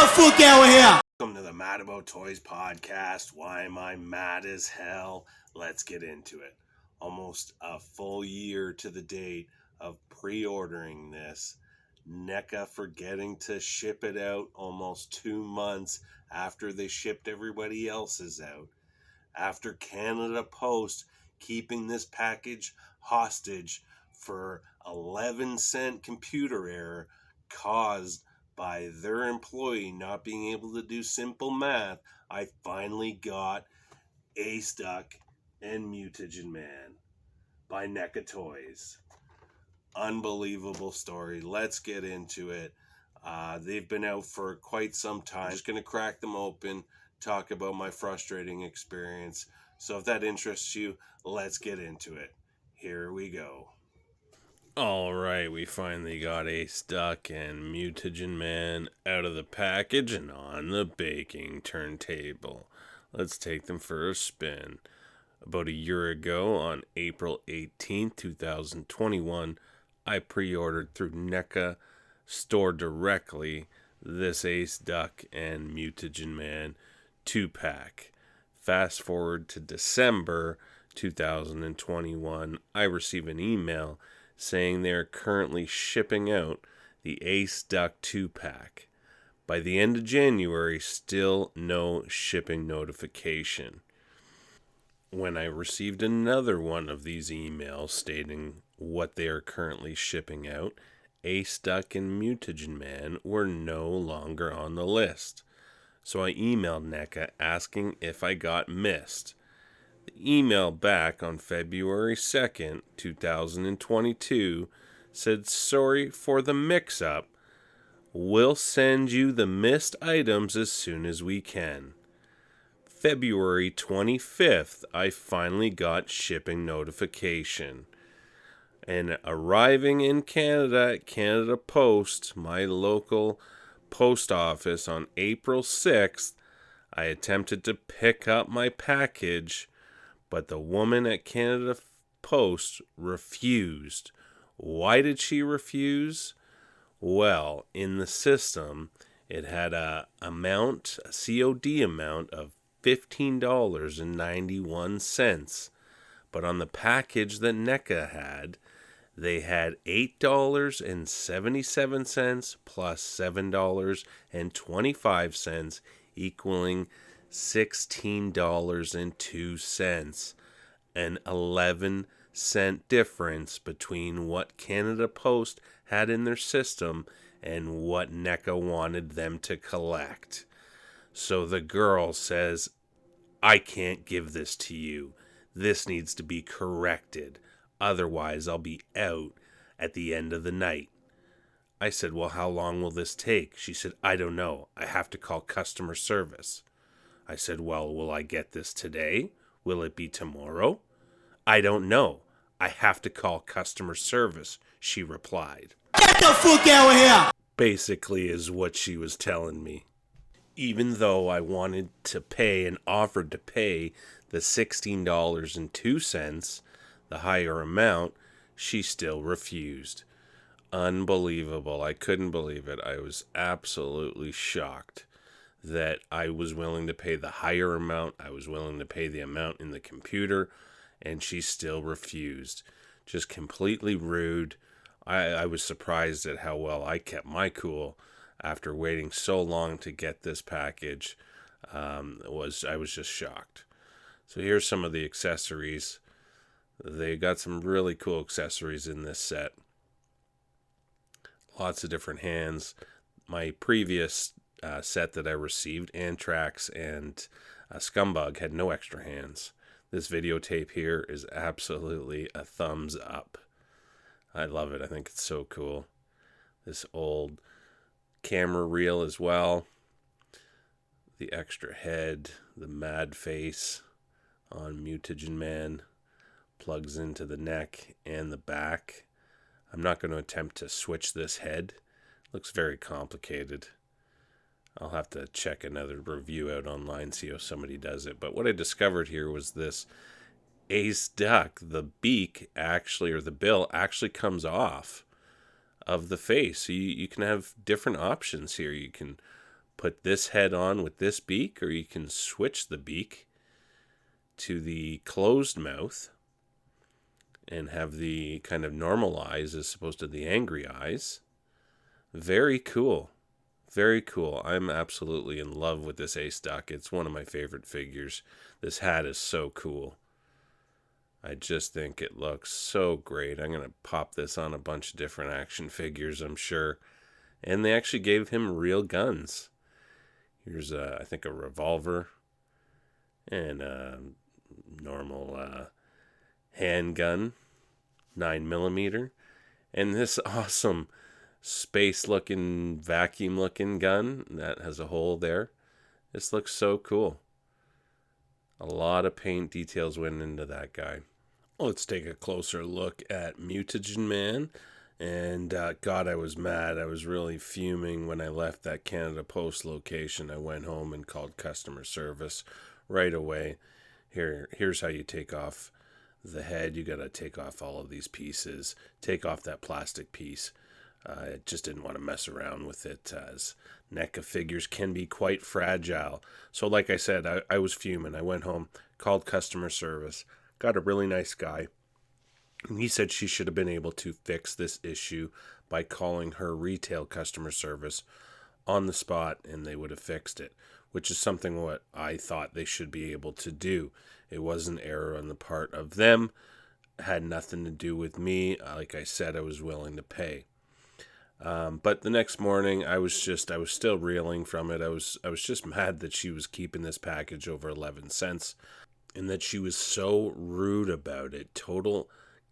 the fuck out of here! Welcome to the Mad About Toys podcast. Why am I mad as hell? Let's get into it. Almost a full year to the date of pre-ordering this. NECA forgetting to ship it out almost 2 months after they shipped everybody else's out. After Canada Post keeping this package hostage for 11-cent computer error caused by their employee not being able to do simple math, I finally got Ace Duck and Mutagen Man by NECA Toys. Unbelievable story. Let's get into it. They've been out for quite some time. I'm just going to crack them open, talk about my frustrating experience. So if that interests you, let's get into it. Here we go. All right, we finally got Ace Duck and Mutagen Man out of the package and on the baking turntable. Let's take them for a spin. About a year ago, on April 18th, 2021, I pre-ordered through NECA store directly this Ace Duck and Mutagen Man 2-pack. Fast forward to December 2021, I receive an email saying they are currently shipping out the Ace Duck 2-pack. By the end of January, still no shipping notification. When I received another one of these emails stating what they are currently shipping out, Ace Duck and Mutagen Man were no longer on the list. So I emailed NECA asking if I got missed. The email back on February 2nd, 2022 said, "Sorry for the mix-up. We'll send you the missed items as soon as we can." February 25th, I finally got shipping notification. And arriving in Canada at Canada Post, my local post office, on April 6th, I attempted to pick up my package, but the woman at Canada Post refused. Why did she refuse? Well, in the system, it had a COD amount of $15.91. But on the package that NECA had, they had $8.77 plus $7.25, equaling $16.02. An 11-cent difference between what Canada Post had in their system and what NECA wanted them to collect. So the girl says, "I can't give this to you. This needs to be corrected. Otherwise, I'll be out at the end of the night." I said, "Well, how long will this take?" She said, "I don't know. I have to call customer service." I said, "Well, will I get this today? Will it be tomorrow?" "I don't know. I have to call customer service," she replied. Get the fuck out of here! Basically is what she was telling me. Even though I wanted to pay and offered to pay the $16.02, the higher amount, she still refused. Unbelievable. I couldn't believe it. I was absolutely shocked that I was willing to pay the higher amount. I was willing to pay the amount in the computer, and she still refused. Just completely rude. I was surprised at how well I kept my cool after waiting so long to get this package. I was just shocked. So here's some of the accessories. They got some really cool accessories in this set. Lots of different hands. My previous set that I received, Anthrax and Scumbug, had no extra hands. This videotape here is absolutely a thumbs up. I love it. I think it's so cool. This old camera reel as well. The extra head, the mad face on Mutagen Man plugs into the neck and the back. I'm not going to attempt to switch this head. Looks very complicated. I'll have to check another review out online, see how somebody does it. But what I discovered here was this Ace Duck, the beak actually, or the bill actually comes off of the face. So you can have different options here. You can put this head on with this beak, or you can switch the beak to the closed mouth and have the kind of normal eyes as opposed to the angry eyes. Very cool. Very cool. I'm absolutely in love with this ace duck. It's one of my favorite figures. This hat is so cool. I just think it looks so great. I'm going to pop this on a bunch of different action figures, I'm sure. And they actually gave him real guns. Here's, I think, a revolver and a normal handgun, 9mm, and this awesome space-looking, vacuum-looking gun that has a hole there. This looks so cool. A lot of paint details went into that guy. Let's take a closer look at Mutagen Man. And God, I was mad. I was really fuming when I left that Canada Post location. I went home and called customer service right away. Here's how you take off the head. You got to take off all of these pieces. Take off that plastic piece. I just didn't want to mess around with it, as NECA figures can be quite fragile. So like I said, I was fuming. I went home, called customer service, got a really nice guy. And he said she should have been able to fix this issue by calling her retail customer service on the spot, and they would have fixed it, which is something what I thought they should be able to do. It was an error on the part of them. It had nothing to do with me. Like I said, I was willing to pay. But the next morning, I was still reeling from it. I was just mad that she was keeping this package over 11 cents and that she was so rude about it. Total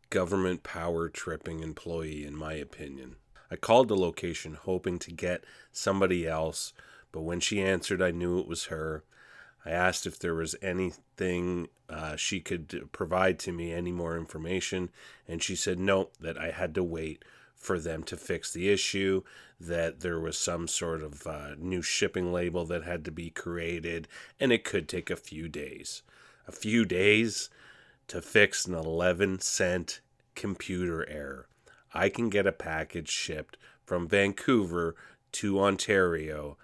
government power tripping employee, in my opinion. I called the location hoping to get somebody else, but when she answered, I knew it was her. I asked if there was anything she could provide to me, any more information, and she said no, that I had to wait for them to fix the issue, that there was some sort of new shipping label that had to be created, and it could take a few days. A few days to fix an 11-cent computer error. I can get a package shipped from Vancouver to Ontario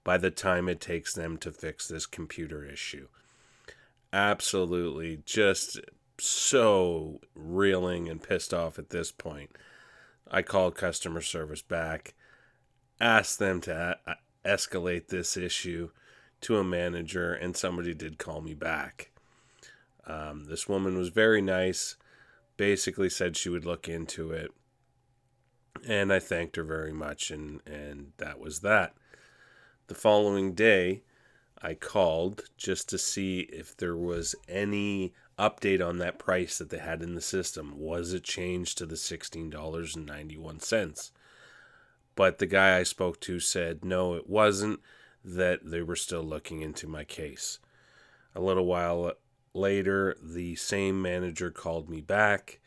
by the time it takes them to fix this computer issue. Absolutely just so reeling and pissed off at this point. I called customer service back, asked them to escalate this issue to a manager, and somebody did call me back. This woman was very nice, basically said she would look into it, and I thanked her very much, and that was that. The following day, I called just to see if there was any update on that price that they had in the system. Was it changed to the $16.91? But the guy I spoke to said no, it wasn't, that they were still looking into my case. A little while later, the same manager called me back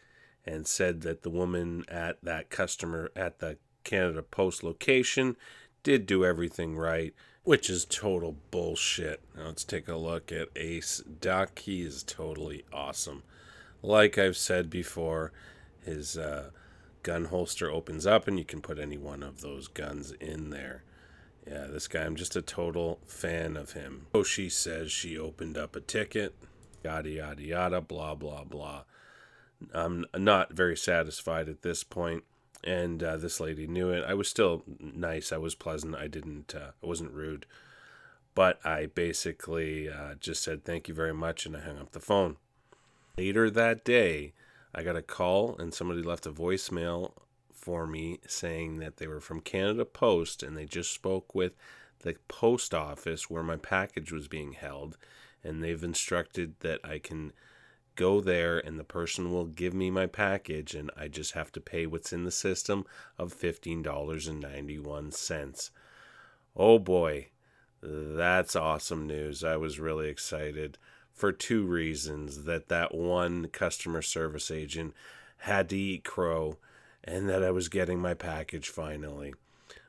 and said that the woman at that customer at the Canada Post location did do everything right, which is total bullshit. Now let's take a look at Ace Duck. He is totally awesome. Like I've said before, his gun holster opens up and you can put any one of those guns in there. Yeah, this guy, I'm just a total fan of him. So she says she opened up a ticket, yada, yada, yada, blah, blah, blah. I'm not very satisfied at this point, and this lady knew it. I was still nice. I was pleasant. I wasn't rude. But I basically just said thank you very much, and I hung up the phone. Later that day, I got a call, and somebody left a voicemail for me saying that they were from Canada Post, and they just spoke with the post office where my package was being held, and they've instructed that I can go there and the person will give me my package, and I just have to pay what's in the system of $15.91. Oh boy, that's awesome news. I was really excited for two reasons: that one customer service agent had to eat crow, and that I was getting my package finally.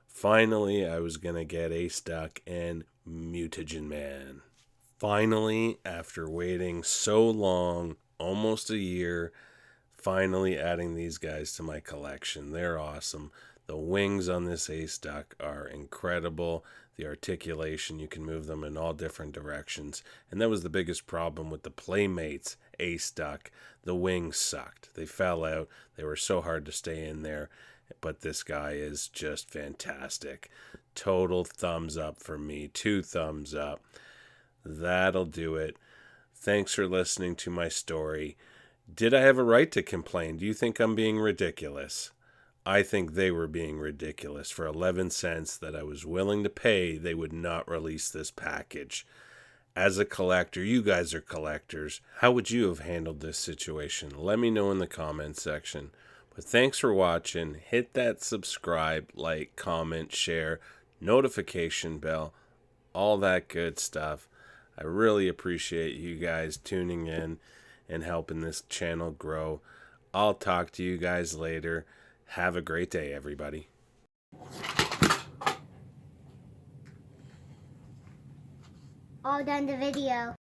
Finally, I was going to get Ace Duck and Mutagen Man. Finally, after waiting so long, almost a year, finally adding these guys to my collection. They're awesome. The wings on this ace duck are incredible. The articulation, you can move them in all different directions. And that was the biggest problem with the Playmates ace duck. The wings sucked. They fell out. They were so hard to stay in there. But this guy is just fantastic. Total thumbs up for me. 2 thumbs up. That'll do it. Thanks for listening to my story. Did I have a right to complain? Do you think I'm being ridiculous? I think they were being ridiculous. For 11 cents that I was willing to pay, they would not release this package. As a collector, you guys are collectors. How would you have handled this situation? Let me know in the comments section. But thanks for watching. Hit that subscribe, like, comment, share, notification bell, all that good stuff. I really appreciate you guys tuning in and helping this channel grow. I'll talk to you guys later. Have a great day, everybody. All done the video.